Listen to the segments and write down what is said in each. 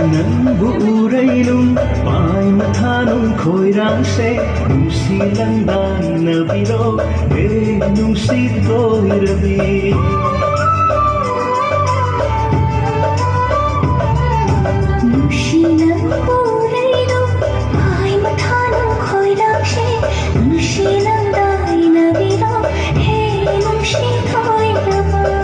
ng buuray-lung May matanong ko'y rangse Nung silang dahil na biro nung sito'y rabi Nung silang buuray-lung May matanong ko'y rangse Nung silang dahil na biro nung sito'y rabi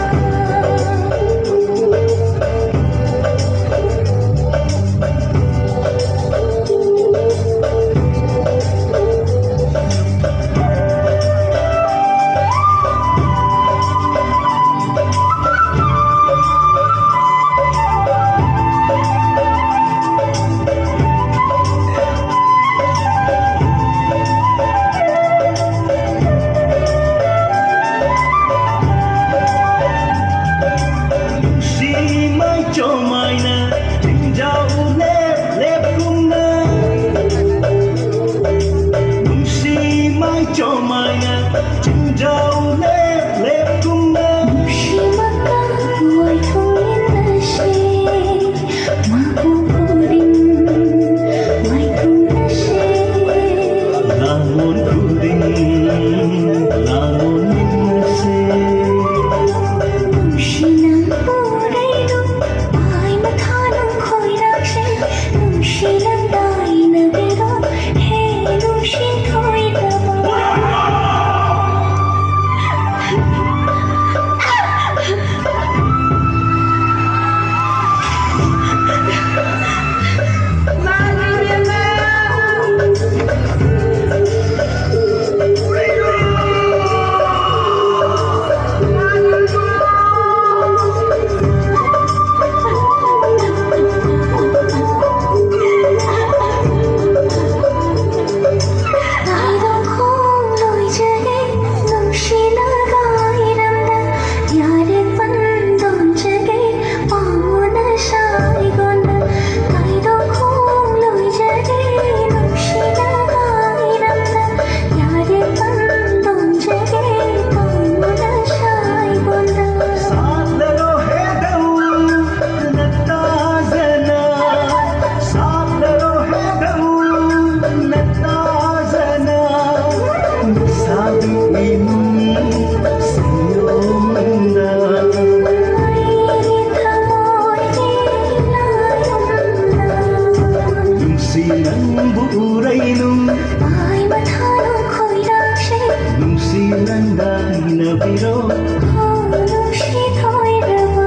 Silang buuray-lung May matanong ko'y rangse Nung silang dahil na biro nung sito'y rabi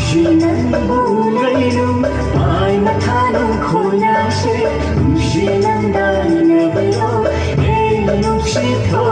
Silang buuray-lung May matanong ko'y rangse Nung silang dahil na biro nung sito'y